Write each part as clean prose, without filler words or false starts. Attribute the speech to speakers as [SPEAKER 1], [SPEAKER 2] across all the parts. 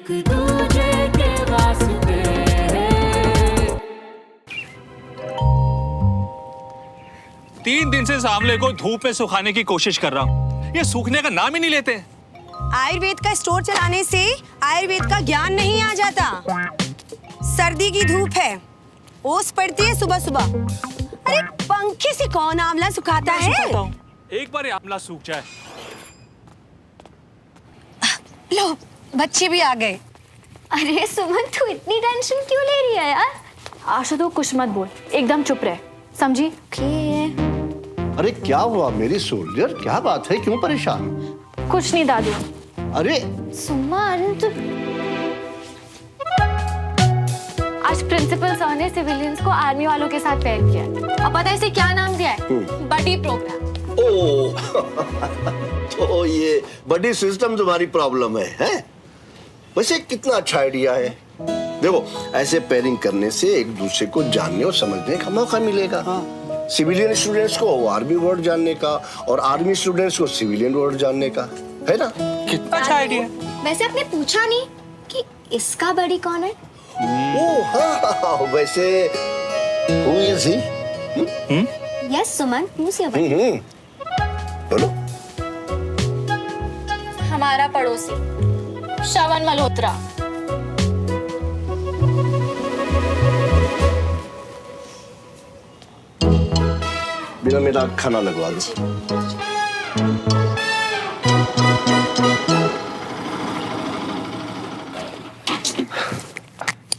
[SPEAKER 1] एक दूजे के वास्ते।
[SPEAKER 2] 3 दिन से इस आंवले को धूप में सुखाने की कोशिश कर रहा हूँ, ये सूखने का नाम ही नहीं लेते।
[SPEAKER 3] आयुर्वेद का स्टोर चलाने से आयुर्वेद का ज्ञान नहीं आ जाता। सर्दी की धूप है, ओस पड़ती है सुबह सुबह। अरे पंखे से कौन आंवला सुखाता है?
[SPEAKER 2] एक बार ये आंवला सूख जाए।
[SPEAKER 3] लो बच्चे भी आ गए।
[SPEAKER 4] अरे सुमन, तू इतनी टेंशन क्यों ले रही है यार? आशा तो कुछ मत बोल, एकदम चुप रह, समझी?
[SPEAKER 5] अरे क्या हुआ मेरी सोल्जर, क्या बात है, क्यों परेशान?
[SPEAKER 4] कुछ नहीं दादू।
[SPEAKER 5] अरे
[SPEAKER 4] सुमन तू... आज प्रिंसिपल सर ने सिविलियंस को आर्मी वालों के साथ पेयर किया है। अब पता है इसे क्या नाम दिया है? बडी प्रोग्राम।
[SPEAKER 5] ओ तो ये बड़ी सिस्टम तुम्हारी प्रॉब्लम है? वैसे कितना अच्छा आइडिया है। देखो ऐसे पेयरिंग करने से एक दूसरे को जानने और समझने का मौका मिलेगा। सिविलियन स्टूडेंट्स को आर्मी वर्ड जानने का और आर्मी स्टूडेंट्स को सिविलियन वर्ड जानने का, है ना?
[SPEAKER 2] कितना अच्छा आइडिया।
[SPEAKER 4] वैसे आपने पूछा नहीं कि इसका बड़ी कौन है?
[SPEAKER 5] ओ हाँ, वैसे who is he?
[SPEAKER 4] Yes Suman, who's your buddy?
[SPEAKER 5] बोलो।
[SPEAKER 4] हमारा पड़ोसी श्रवण मल्होत्रा।
[SPEAKER 5] बिना मेरा खाना लगवा दो।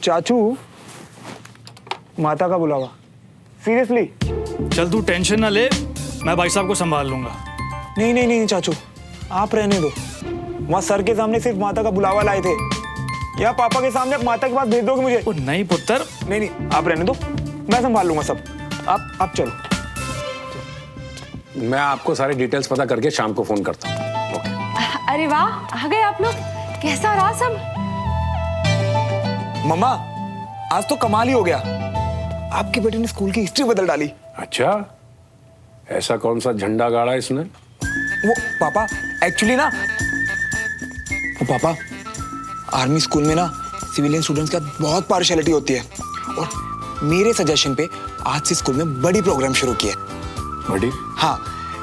[SPEAKER 6] चाचू, माता का बुलावा। सीरियसली?
[SPEAKER 2] चल तू टेंशन ना ले, मैं भाई साहब को संभाल लूंगा।
[SPEAKER 6] नहीं नहीं नहीं चाचू, आप रहने दो। वहाँ सर के सामने सिर्फ माता का बुलावा लाए थे, या पापा के सामने आप माता के पास भेज दोगे मुझे?
[SPEAKER 2] ओ नहीं पुत्र।
[SPEAKER 6] नहीं नहीं, आप रहने दो, मैं संभाल लूंगा सब। आप चलो।
[SPEAKER 7] मैं आपको सारी डिटेल्स पता करके शाम को फोन करता हूँ।
[SPEAKER 3] अरे वाह, आ गए आप लोग। कैसा रहा सब?
[SPEAKER 6] मम्मा, आज तो कमाल ही हो गया। आपके बेटे ने स्कूल की हिस्ट्री बदल डाली।
[SPEAKER 7] अच्छा, ऐसा कौन सा झंडा गाड़ा इसने?
[SPEAKER 6] वो पापा एक्चुअली ना, वो पापा आर्मी स्कूल में ना सिविलियन स्टूडेंट्स का बहुत पार्शियलिटी होती है, और मेरे सजेशन पे आज से स्कूल में बड़ी प्रोग्राम शुरू किया है।
[SPEAKER 7] बड़ी?
[SPEAKER 6] हाँ,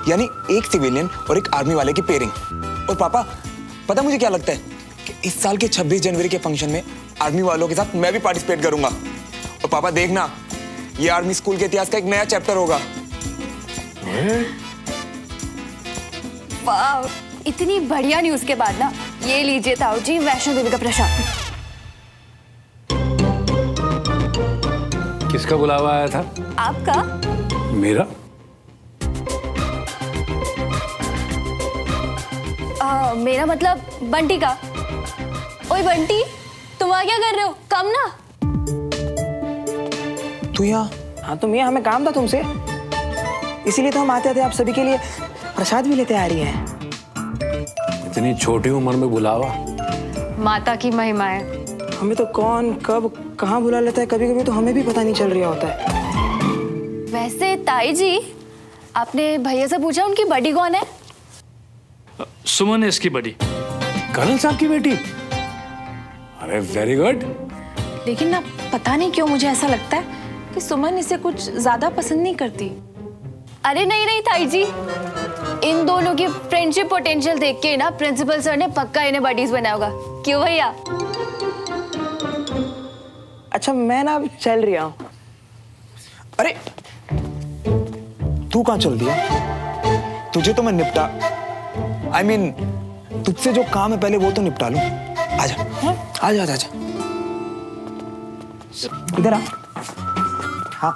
[SPEAKER 6] यानी एक सिविलियन और एक आर्मी वाले की पेयरिंग। और पापा पता मुझे क्या लगता है कि इस साल के 26 जनवरी के फंक्शन में आर्मी वालों के साथ मैं भी पार्टिसिपेट करूंगा। और पापा देखना, ये आर्मी स्कूल के इतिहास का एक नया चैप्टर होगा।
[SPEAKER 4] वाह, इतनी बढ़िया न्यूज़ के बाद ना, ये लीजिए ताऊ जी वैष्णो देवी का प्रसाद।
[SPEAKER 7] किसका बुलावा आया था?
[SPEAKER 4] आपका।
[SPEAKER 7] मेरा?
[SPEAKER 4] मेरा मतलब बंटी का। ओए बंटी, तुम वहाँ क्या कर रहे हो? कम ना।
[SPEAKER 6] तू यहाँ?
[SPEAKER 8] हाँ तुम यहाँ, हमें काम था तुमसे, इसीलिए तो हम आते थे। आप सभी के लिए प्रसाद भी लेते आ रही हैं।
[SPEAKER 7] इतनी छोटी उम्र में बुलावा?
[SPEAKER 4] माता की महिमा है।
[SPEAKER 8] हमें तो कौन कब कहाँ बुला लेता है, कभी कभी तो हमें भी पता नहीं चल रहा होता है।
[SPEAKER 4] वैसे ताई जी, आपने भैया से पूछा उनकी बड़ी कौन है?
[SPEAKER 2] सुमन है इसकी बड़ी।
[SPEAKER 7] कर्नल साहब की बेटी? अरे वेरी गुड।
[SPEAKER 9] लेकिन ना पता नहीं क्यों मुझे ऐसा लगता है कि सुमन इसे कुछ ज्यादा पसंद नहीं करती।
[SPEAKER 4] अरे नहीं नहीं ताई जी, इन दोनों की फ्रेंडशिप पोटेंशियल देख के ना प्रिंसिपल सर ने पक्का इन्हें बडीज बनाया होगा। क्यों भैया?
[SPEAKER 8] अच्छा मैं ना चल रहा हूँ।
[SPEAKER 6] अरे तू कहाँ चल दिया? तुझे तो मैं निपटा, I mean, तुझसे जो काम है पहले वो तो निपटा लूं। आजा, आजा, आजा, आजा। इधर आ। हाँ,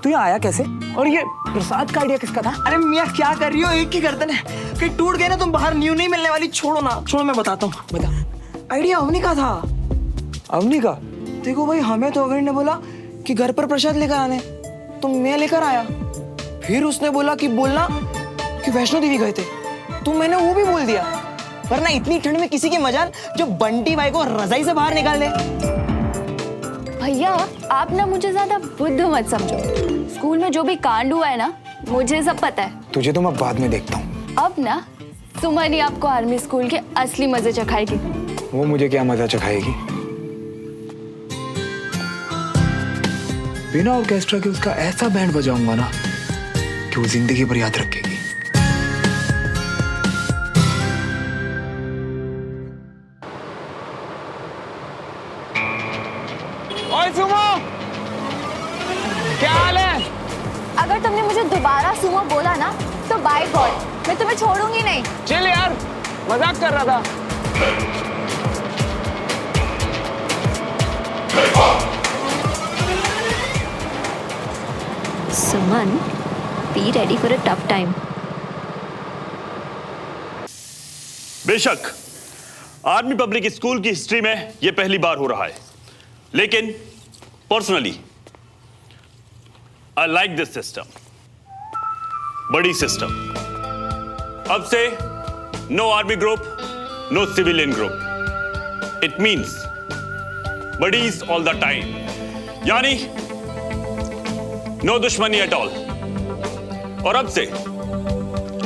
[SPEAKER 6] तू यहाँ आया कैसे? और ये प्रसाद का आइडिया किसका था?
[SPEAKER 8] अरे मियाँ क्या कर रही हो, एक ही गर्दन है, कहीं टूट गए ना तुम बाहर न्यू नहीं मिलने वाली। छोड़ो ना, छोड़ो, मैं बताता हूँ।
[SPEAKER 6] बता।
[SPEAKER 8] आइडिया अवनी का था।
[SPEAKER 6] अवनी का?
[SPEAKER 8] देखो भाई, हमें तो अवनी ने बोला कि घर पर प्रसाद लेकर आने, तो मैं लेकर आया। फिर उसने बोला कि बोलना कि वैष्णो देवी गए थे, तो मैंने वो भी बोल दिया। वरना इतनी ठंड में किसी की मजाल जो बंटी भाई को रजाई से बाहर निकाल दे।
[SPEAKER 4] भैया आप ना मुझे ज्यादा बुद्ध मत समझो। स्कूल में जो भी कांड हुआ है ना, मुझे सब पता है।
[SPEAKER 6] तुझे तो मैं बाद में देखता हूँ।
[SPEAKER 4] अब ना सुमन ही आपको आर्मी स्कूल के असली मजे चखाएगी।
[SPEAKER 6] वो मुझे क्या मजा चखाएगी। बिना ऑर्केस्ट्रा के उसका ऐसा बैंड बजाऊंगा ना कि वो जिंदगी भर याद रखेगी।
[SPEAKER 8] ओए सुमो, क्या हाल है?
[SPEAKER 4] अगर तुमने मुझे दोबारा सुमो बोला ना तो बाय गॉड मैं तुम्हें छोड़ूंगी नहीं।
[SPEAKER 8] चिल यार, मजाक कर रहा था।
[SPEAKER 4] Suman, be ready for a tough time.
[SPEAKER 10] बेशक आर्मी पब्लिक स्कूल की हिस्ट्री में यह पहली बार हो रहा है, लेकिन personally I like this system. Buddy system. अब से no army group, no civilian group. It means buddies all the time, यानी नो दुश्मनी एट ऑल। और अब से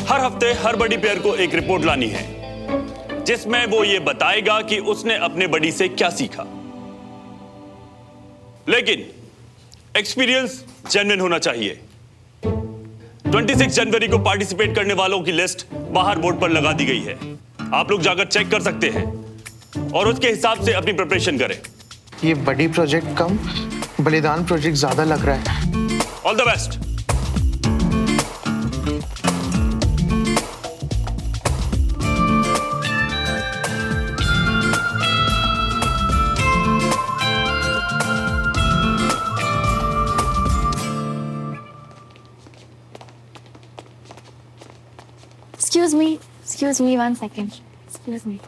[SPEAKER 10] हर हफ्ते हर बड़ी पेयर को एक रिपोर्ट लानी है जिसमें वो ये बताएगा कि उसने अपने बड़ी से क्या सीखा, लेकिन एक्सपीरियंस जेन्युइन होना चाहिए। 26 जनवरी को पार्टिसिपेट करने वालों की लिस्ट बाहर बोर्ड पर लगा दी गई है। आप लोग जाकर चेक कर सकते हैं और उसके हिसाब से अपनी प्रिपरेशन करें।
[SPEAKER 11] ये बड़ी प्रोजेक्ट कम, बलिदान प्रोजेक्ट ज्यादा लग रहा है।
[SPEAKER 10] All the best.
[SPEAKER 4] Excuse me, 1 second. Excuse me.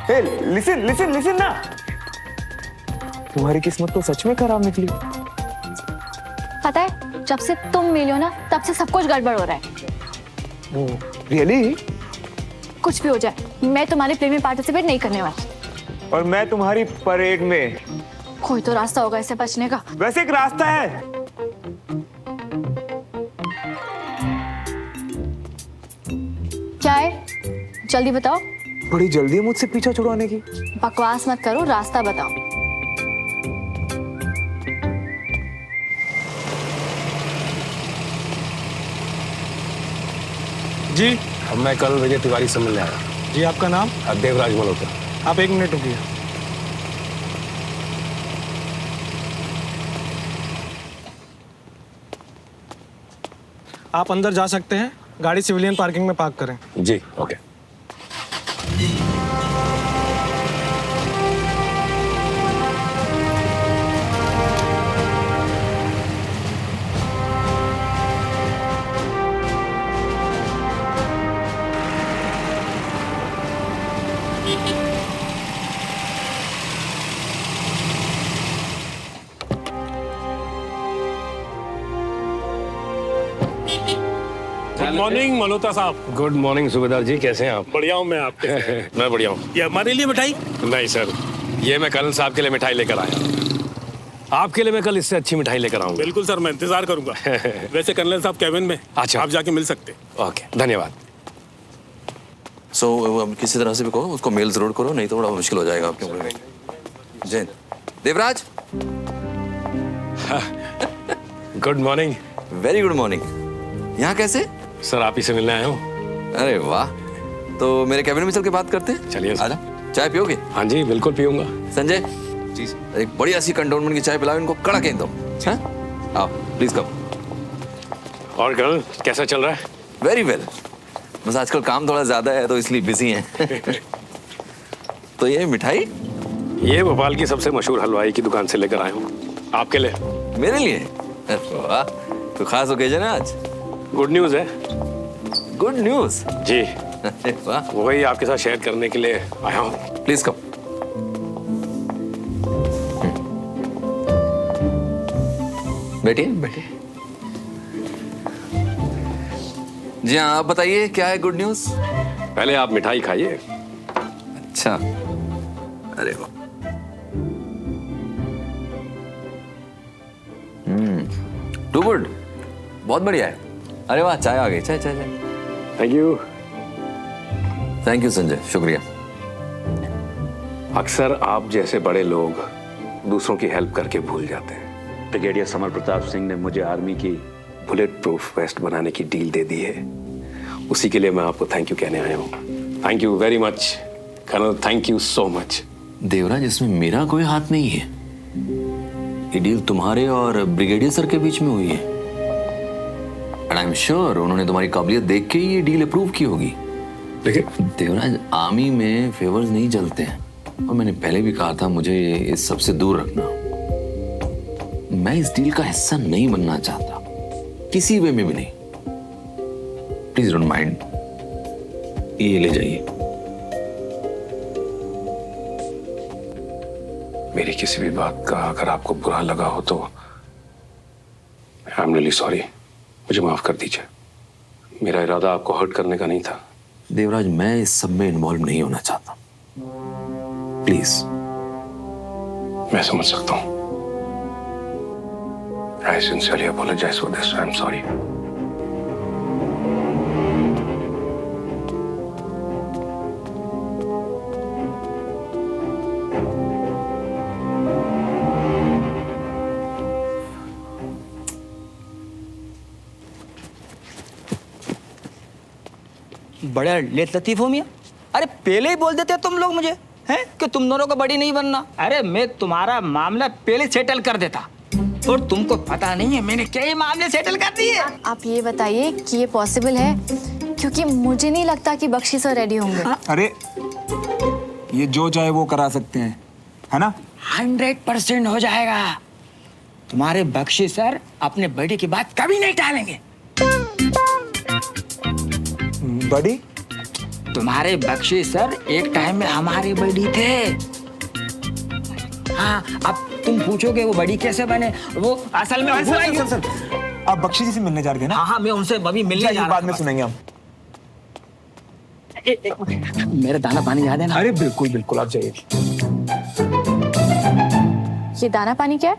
[SPEAKER 6] Hey, listen ना। तुम्हारी किस्मत तो सच में खराब निकली।
[SPEAKER 4] पता है, जब से तुम मिली हो ना तब से सब कुछ गड़बड़ हो रहा है।
[SPEAKER 6] रियली?
[SPEAKER 4] कुछ भी हो जाए, मैं तुम्हारे प्ले में पार्टिसिपेट नहीं करने वाली।
[SPEAKER 6] और मैं तुम्हारी परेड में।
[SPEAKER 4] कोई तो रास्ता होगा इससे बचने का।
[SPEAKER 6] वैसे एक रास्ता है।
[SPEAKER 4] क्या है? जल्दी बताओ।
[SPEAKER 6] बड़ी जल्दी है मुझसे पीछा छुड़वाने की।
[SPEAKER 4] बकवास मत करो, रास्ता बताओ।
[SPEAKER 7] जी
[SPEAKER 11] मैं कल विजय तिवारी से मिलने आया।
[SPEAKER 7] जी, आपका नाम?
[SPEAKER 11] देवराज मल्होत्रा।
[SPEAKER 7] आप 1 मिनट रुकिए। आप अंदर जा सकते हैं, गाड़ी सिविलियन पार्किंग में पार्क करें।
[SPEAKER 11] जी ओके।
[SPEAKER 7] गुड मॉर्निंग मल्होत्रा साहब।
[SPEAKER 11] गुड मॉर्निंग सूबेदार जी, कैसे हैं आप?
[SPEAKER 7] बढ़िया हूँ मैं। आपके?
[SPEAKER 11] मैं बढ़िया हूँ।
[SPEAKER 7] ये हमारे लिए मिठाई?
[SPEAKER 11] नहीं सर, ये मैं कर्नल साहब के लिए मिठाई लेकर आया हूँ। आपके लिए मैं कल इससे अच्छी मिठाई लेकर आऊंगा।
[SPEAKER 7] बिल्कुल सर, मैं इंतजार करूंगा। वैसे कर्नल साहब कैबिन में।
[SPEAKER 11] अच्छा,
[SPEAKER 7] आप जाके मिल सकते।
[SPEAKER 11] ओके, धन्यवाद।
[SPEAKER 12] किसी तरह से भी कहो, उसको मेल जरूर करो, नहीं तो बड़ा मुश्किल हो जाएगा आपके ऊपर। Jain, Devraj.
[SPEAKER 11] Good morning.
[SPEAKER 12] Very good morning. यहाँ कैसे?
[SPEAKER 11] सर आप ही से मिलने आया हूँ।
[SPEAKER 12] अरे वाह, तो मेरे कैबिन में चल के बात करते हैं।
[SPEAKER 11] चलिए
[SPEAKER 12] आजा। चाय पियोगे?
[SPEAKER 11] हाँ जी बिल्कुल पीऊंगा।
[SPEAKER 12] संजय जी, एक बढ़िया सी कंटोनमेंट की चाय पिलाओ इनको, कड़क दो। हाँ? आओ प्लीज कम।
[SPEAKER 11] और गर्ल कैसा चल रहा है?
[SPEAKER 12] वेरी वेल, बस आजकल काम थोड़ा ज्यादा है तो इसलिए बिजी हैं। तो ये मिठाई?
[SPEAKER 11] ये भोपाल की सबसे मशहूर हलवाई की दुकान से लेकर आया हूँ आपके लिए।
[SPEAKER 12] मेरे लिए? वाह, तो खास ओकेजन है आज।
[SPEAKER 11] गुड न्यूज है।
[SPEAKER 12] Good news?
[SPEAKER 11] जी।
[SPEAKER 12] वाह,
[SPEAKER 11] वही आपके साथ शेयर करने के लिए आया हूँ।
[SPEAKER 12] Please come. बैठिए बैठिए। जी हाँ, आप बताइए क्या है गुड न्यूज?
[SPEAKER 11] पहले आप मिठाई खाइए।
[SPEAKER 12] अच्छा, अरे वाह। टू गुड, बहुत बढ़िया है। अरे वाह, चाय आ गई। चाय चाय चाय।
[SPEAKER 11] Thank you.
[SPEAKER 12] Thank you Sanjay, शुक्रिया।
[SPEAKER 11] अक्सर आप जैसे बड़े लोग दूसरों की हेल्प करके भूल जाते हैं। ब्रिगेडियर समर प्रताप सिंह ने मुझे आर्मी की बुलेट प्रूफ वेस्ट बनाने की डील दे दी है। उसी के लिए मैं आपको थैंक यू कहने आया हूँ। Thank you very much colonel, thank you so much.
[SPEAKER 12] Devraj, इसमें मेरा कोई हाथ नहीं है। ये डील तुम्हारे और ब्रिगेडियर सर के बीच में हुई है। एंड आई एम श्योर उन्होंने तुम्हारी काबिलियत देख के ही ये डील अप्रूव की होगी।
[SPEAKER 11] लेकिन
[SPEAKER 12] देवराज, आर्मी में फेवर्स नहीं चलते हैं, और मैंने पहले भी कहा था मुझे इस सबसे दूर रखना। मैं इस डील का हिस्सा नहीं बनना चाहता, किसी वे में भी नहीं। प्लीज डोंट माइंड, ये ले जाइए।
[SPEAKER 11] मेरी किसी भी बात का अगर आपको बुरा लगा हो तो आई एम रियली सॉरी, मुझे माफ कर दीजिए। मेरा इरादा आपको हर्ट करने का नहीं था।
[SPEAKER 12] देवराज, मैं इस सब में इन्वॉल्व नहीं होना चाहता, प्लीज।
[SPEAKER 11] मैं समझ सकता हूं। I sincerely apologize for this. I'm sorry.
[SPEAKER 8] बड़े लेट लतीफ हो मियां। अरे पहले ही बोल देते तुम लोग मुझे हैं कि तुम दोनों को बड़ी नहीं बनना। अरे मैं तुम्हारा मामला पहले सेटल कर देता, और तुमको पता नहीं है मैंने कई मामले सेटल कर दिए।
[SPEAKER 4] आप ये बताइए कि ये पॉसिबल है, क्योंकि मुझे नहीं लगता कि बख्शी सर रेडी होंगे।
[SPEAKER 6] अरे ये जो चाहे वो करा सकते हैं, है ना?
[SPEAKER 8] 100% हो जाएगा। तुम्हारे बख्शी सर अपने बड़ी की बात कभी नहीं टालेंगे।
[SPEAKER 6] बड़ी?
[SPEAKER 8] तुम्हारे बख्शी सर एक टाइम में हमारे बड़ी थे। हाँ, अब तुम पूछोगे वो बड़ी कैसे बने, वो असल में हुआ ही।
[SPEAKER 6] सर, आप बख्शी जी से मिलने जा रहे हैं ना?
[SPEAKER 8] हाँ हाँ, मैं उनसे अभी मिलने जा रहा हूं।
[SPEAKER 6] बाद में सुनेंगे हम।
[SPEAKER 8] मेरा दाना पानी याद है ना?
[SPEAKER 6] अरे बिल्कुल बिल्कुल, आप जाइए।
[SPEAKER 4] ये दाना पानी क्या है?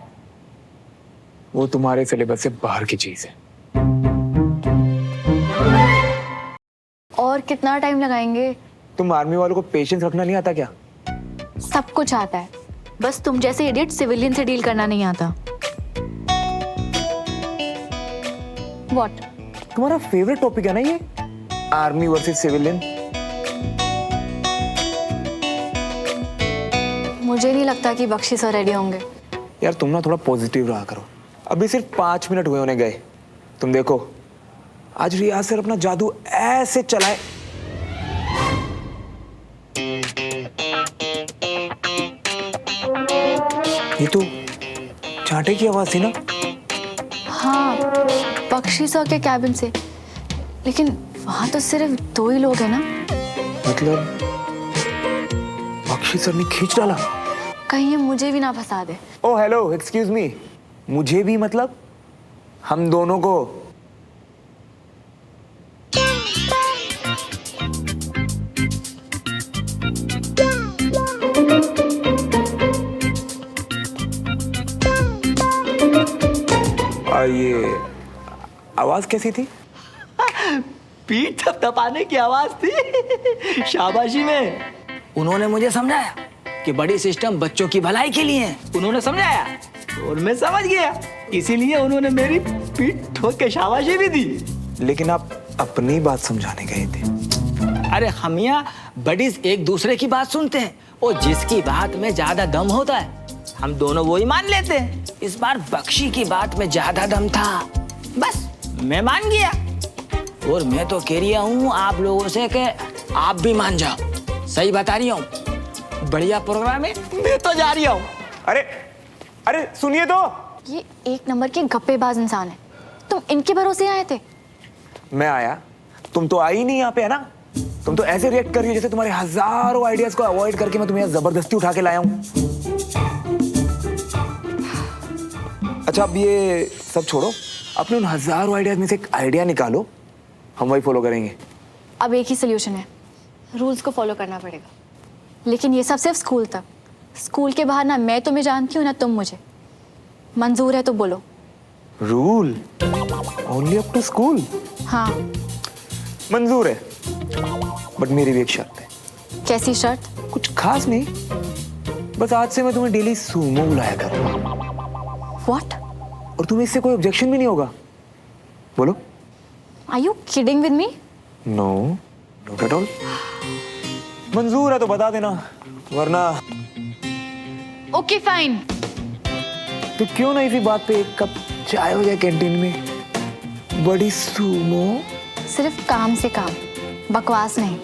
[SPEAKER 6] वो तुम्हारे सिलेबस से बाहर की चीज है।
[SPEAKER 4] और कितना टाइम लगाएंगे?
[SPEAKER 6] तुम आर्मी वालों को पेशेंस रखना नहीं आता क्या?
[SPEAKER 4] सब कुछ आता है, बस तुम जैसे इडियट सिविलियन से डील करना नहीं आता। व्हाट?
[SPEAKER 6] तुम्हारा फेवरेट टॉपिक है ना ये, आर्मी वर्सेस सिविलियन।
[SPEAKER 4] मुझे नहीं लगता कि बख्शी सर रेडी होंगे।
[SPEAKER 6] यार तुम ना थोड़ा पॉजिटिव रहा करो। अभी सिर्फ 5 मिनट हुए उन्हें गए। तुम देखो आज रियाज सर अपना जादू ऐसे चलाए। ये तो चांटे की आवाज थी ना?
[SPEAKER 4] हाँ, बख्शी सर के कैबिन से, लेकिन वहां तो सिर्फ 2 ही लोग हैं ना।
[SPEAKER 6] मतलब बख्शी सर ने खींच डाला?
[SPEAKER 4] कहीं ये मुझे भी ना फंसा दे।
[SPEAKER 6] ओ हेलो, एक्सक्यूज मी। मुझे भी मतलब हम दोनों को? ये आवाज कैसी थी?
[SPEAKER 8] पीठ थपथपाने की आवाज थी, शाबाशी में। उन्होंने मुझे समझाया कि बड़ी सिस्टम बच्चों की भलाई के लिए है। उन्होंने समझाया और मैं समझ गया, इसीलिए उन्होंने मेरी पीठ ठोक के शाबाशी भी दी।
[SPEAKER 6] लेकिन आप अपनी बात समझाने गए थे।
[SPEAKER 8] अरे हमिया बडीज एक दूसरे की बात सुनते हैं, और जिसकी बात में ज्यादा दम होता है हम दोनों वो ही मान लेते हैं। इस बार बख्शी की बात में ज्यादा दम था, बस मैं मान गया। और मैं तो कह रहा हूँ आप लोगों से कि आप भी मान जाओ। सही बता रही हूँ, बढ़िया प्रोग्राम है, मैं तो जा रही हूँ।
[SPEAKER 6] अरे अरे सुनिए तो।
[SPEAKER 4] ये 1 नंबर के गप्पेबाज इंसान है, तुम इनके भरोसे आए थे?
[SPEAKER 6] मैं आया, तुम तो आई नहीं यहाँ पे, है ना? तुम तो ऐसे रिएक्ट कर रही हो जैसे तुम्हारे हजारों आइडियाज को अवॉइड करके मैं तुम्हें जबरदस्ती उठा के लाया हूँ। अच्छा अच्छा अब ये सब छोड़ो, अपने उन हजारों आइडियाज में से एक आइडिया निकालो, हम वही फॉलो करेंगे।
[SPEAKER 4] अब एक ही सोल्यूशन है, रूल्स को फॉलो करना पड़ेगा। लेकिन ये सब सिर्फ स्कूल तक। स्कूल के बाहर ना मैं तुम्हें जानती हूँ ना तुम मुझे। मंजूर है तो बोलो।
[SPEAKER 6] Rule only up to school?
[SPEAKER 4] हाँ।
[SPEAKER 6] मंजूर है, बट मेरी भी एक शर्त है।
[SPEAKER 4] कैसी शर्त?
[SPEAKER 6] कुछ खास नहीं, बस आज से मैं तुम्हें डेली सूमो बुलाया करूंगा।
[SPEAKER 4] What?
[SPEAKER 6] और तुम्हें इससे कोई ऑब्जेक्शन भी नहीं होगा? बोलो।
[SPEAKER 4] Are you kidding with me?
[SPEAKER 6] No, not at all. मंजूर है तो बता देना, वरना
[SPEAKER 4] Okay, fine.
[SPEAKER 6] तो क्यों ना इसी बात पे एक कप चाय हो जाए कैंटीन में। बड़ी सूमो।
[SPEAKER 4] सिर्फ काम से काम, बकवास नहीं।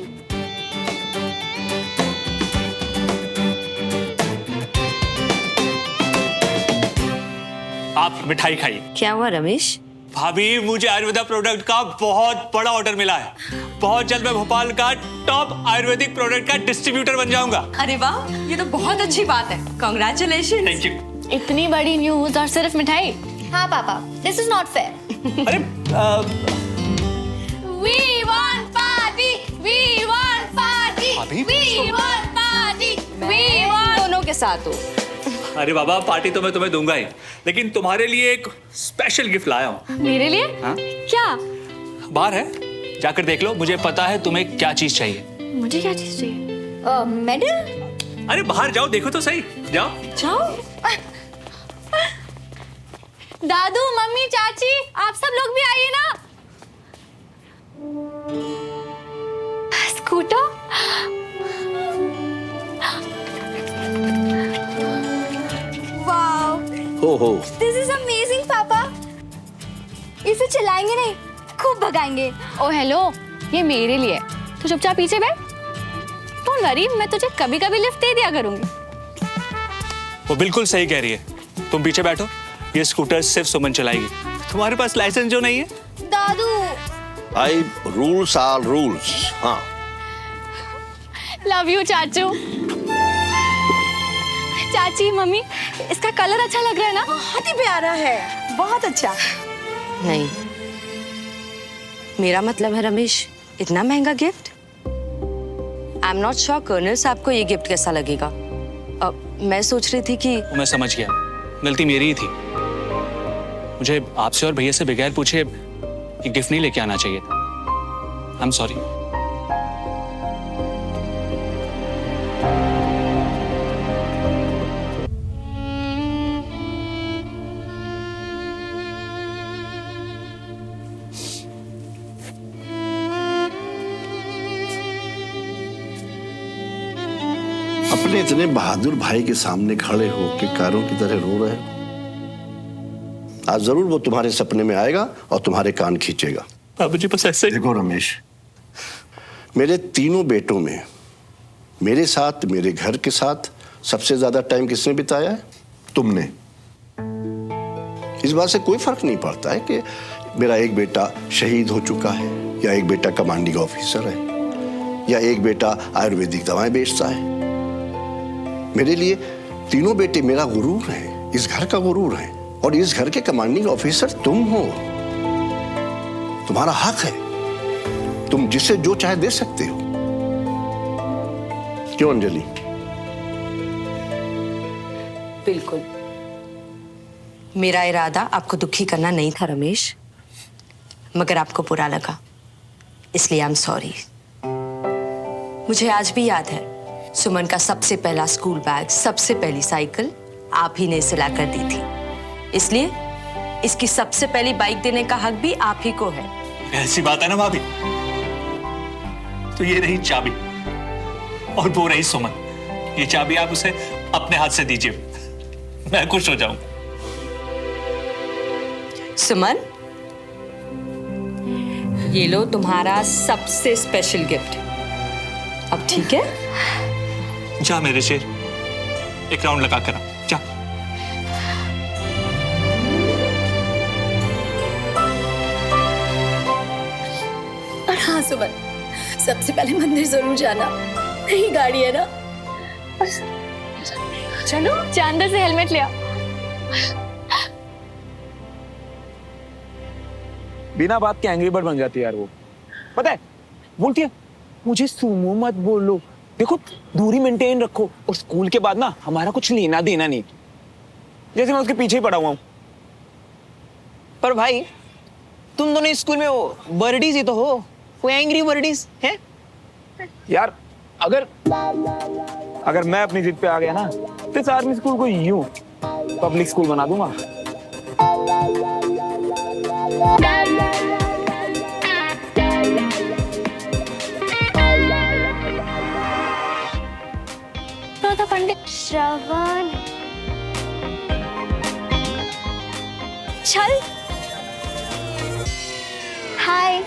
[SPEAKER 2] आप मिठाई खाइए।
[SPEAKER 3] क्या हुआ रमेश?
[SPEAKER 2] भाभी, मुझे आयुर्वेदा प्रोडक्ट का बहुत बड़ा ऑर्डर मिला है। बहुत जल्द मैं भोपाल का टॉप आयुर्वेदिक प्रोडक्ट का डिस्ट्रीब्यूटर बन जाऊंगा।
[SPEAKER 3] अरे वाह, ये तो बहुत अच्छी बात है। कांग्रेचुलेशन।
[SPEAKER 2] Thank you.
[SPEAKER 4] इतनी बड़ी न्यूज और सिर्फ मिठाई? हाँ पापा, दिस इज नॉट फेयर।
[SPEAKER 2] अरे
[SPEAKER 4] We want party, we want party,
[SPEAKER 2] भाभी?
[SPEAKER 4] we want party, we want।
[SPEAKER 3] दोनों के साथ हो।
[SPEAKER 2] अरे बाबा, पार्टी तो मैं तुम्हें दूंगा ही, लेकिन तुम्हारे लिए एक स्पेशल गिफ्ट लाया हूँ।
[SPEAKER 4] मेरे लिए?
[SPEAKER 2] हाँ?
[SPEAKER 4] क्या?
[SPEAKER 2] बाहर है, जाकर देख लो। मुझे पता है तुम्हें क्या चीज चाहिए।
[SPEAKER 4] मुझे क्या चीज चाहिए? मेडल?
[SPEAKER 2] अरे बाहर जाओ, देखो तो सही। जाओ
[SPEAKER 4] जाओ। दादू, मम्मी, चाची, आप सब लोग भी आइए ना। स्कूटर? वाओ,
[SPEAKER 5] हो
[SPEAKER 4] दिस इज अमेजिंग पापा। इसे चलाएंगे नहीं, खूब भगाएंगे। ओ हेलो, ये मेरे लिए। तो चुपचाप पीछे बैठ। डोंट वरी, मैं तुझे कभी कभी लिफ्ट दे दिया करूंगी।
[SPEAKER 2] वो बिल्कुल सही कह रही है। तुम पीछे बैठो, ये स्कूटर सिर्फ सुमन चलाएगी। तुम्हारे पास लाइसेंस जो नहीं है।
[SPEAKER 4] दादू।
[SPEAKER 5] भाई, रूल्स आर रूल्स। हाँ।
[SPEAKER 4] लव यू चाचू। चाची, मम्मी, इसका कलर अच्छा लग रहा है ना?
[SPEAKER 3] बहुत ही प्यारा है, बहुत अच्छा। नहीं, मेरा मतलब है रमेश, इतना महंगा gift. I am not sure colonel साहब को ये गिफ्ट कैसा लगेगा। मैं सोच रही थी कि
[SPEAKER 2] मैं समझ गया, गलती मेरी ही थी। मुझे आपसे और भैया से बगैर पूछे ये गिफ्ट नहीं लेके आना चाहिए। I am sorry.
[SPEAKER 5] अपने इतने बहादुर भाई के सामने खड़े हो के कारों की तरह रो रहे हो। आज जरूर वो तुम्हारे सपने में आएगा और तुम्हारे कान खींचेगा।
[SPEAKER 2] बाबूजी बस ऐसे।
[SPEAKER 5] देखो रमेश, मेरे तीनों बेटों में मेरे साथ, मेरे घर के साथ सबसे ज्यादा टाइम किसने बिताया है? तुमने। इस बात से कोई फर्क नहीं पड़ता है कि मेरा एक बेटा शहीद हो चुका है, या एक बेटा कमांडिंग ऑफिसर है, या एक बेटा आयुर्वेदिक दवाएं बेचता है। मेरे लिए तीनों बेटे मेरा गुरूर है, इस घर का गुरूर है। और इस घर के कमांडिंग ऑफिसर तुम हो। तुम्हारा हक है, तुम जिसे जो चाहे दे सकते हो। क्यों अंजलि?
[SPEAKER 3] बिल्कुल। मेरा इरादा आपको दुखी करना नहीं था रमेश, मगर आपको बुरा लगा, इसलिए आई एम सॉरी। मुझे आज भी याद है, सुमन का सबसे पहला स्कूल बैग, सबसे पहली साइकिल आप ही ने सिला कर दी थी। इसलिए इसकी सबसे पहली बाइक देने का हक भी आप ही को है।
[SPEAKER 2] ऐसी बात है ना भाभी? तो ये रही चाबी और वो रही सुमन। ये चाबी आप उसे अपने हाथ से दीजिए, मैं खुश हो जाऊं।
[SPEAKER 3] सुमन, ये लो तुम्हारा सबसे स्पेशल गिफ्ट। अब ठीक है?
[SPEAKER 2] जा मेरे शेर, एक राउंड लगा कर आ, जा।
[SPEAKER 1] और हाँ सुमन, सबसे पहले मंदिर जरूर जाना, कहीं गाड़ी है ना।
[SPEAKER 4] चलो, अंदर से हेलमेट ले आओ।
[SPEAKER 6] बिना बात के एंग्री बर्ड बन जाती है यार वो। पता है, बोलती है मुझे सुमो मत बोलो, देखो दूरी मेंटेन रखो, और स्कूल के बाद ना हमारा कुछ लेना देना नहीं, जैसे मैं उसके पीछे ही पड़ा हुआ हूँ।
[SPEAKER 8] पर भाई तुम दोनों इस स्कूल में वो बर्डीज ही तो हो, वो एंग्री बर्डीज हैं।
[SPEAKER 6] यार अगर मैं अपनी जिद पे आ गया ना तो इस आर्मी स्कूल को यूं पब्लिक स्कूल बना दूंगा।
[SPEAKER 4] पंडित श्रवण, चल। हाय,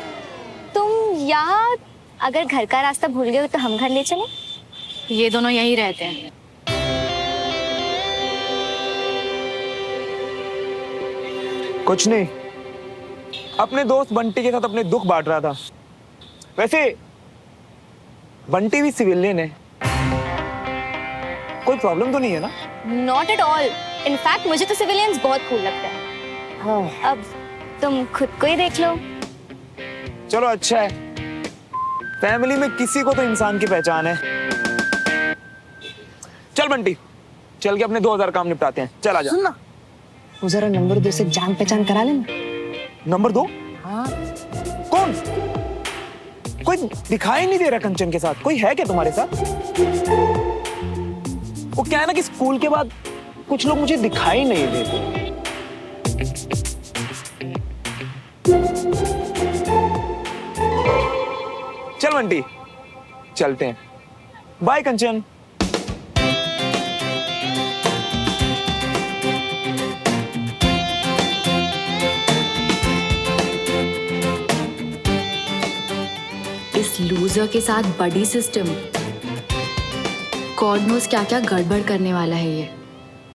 [SPEAKER 4] तुम यहाँ, अगर घर का रास्ता भूल गए हो तो हम घर ले चले।
[SPEAKER 1] ये दोनों यहीं रहते हैं।
[SPEAKER 6] कुछ नहीं, अपने दोस्त बंटी के साथ अपने दुख बांट रहा था। वैसे बंटी भी सिविलियन है, कोई प्रॉब्लम तो नहीं है ना?
[SPEAKER 4] नॉट एट ऑल, इनफैक्ट मुझे तो सिविलियंस बहुत कूल लगता है।
[SPEAKER 6] हाँ।
[SPEAKER 4] अब तुम खुद को ही देख लो।
[SPEAKER 6] चलो अच्छा है, फैमिली में किसी को तो इंसान की पहचान है। चल बंटी, चल के अपने 2000 काम निपटाते हैं। चल आजा।
[SPEAKER 8] सुन ना, वो जरा नंबर 2 से जान पहचान करा लेना।
[SPEAKER 6] नंबर 2?
[SPEAKER 8] हाँ।
[SPEAKER 6] कौन? कोई दिखाई नहीं दे रहा कंचन के साथ, कोई है क्या तुम्हारे साथ? वो क्या है ना कि स्कूल के बाद कुछ लोग मुझे दिखाई नहीं देते। चल बंटी, चलते हैं। बाय कंचन।
[SPEAKER 1] इस लूजर के साथ बडी सिस्टम, गॉड नोस क्या क्या गड़बड़ करने वाला है ये।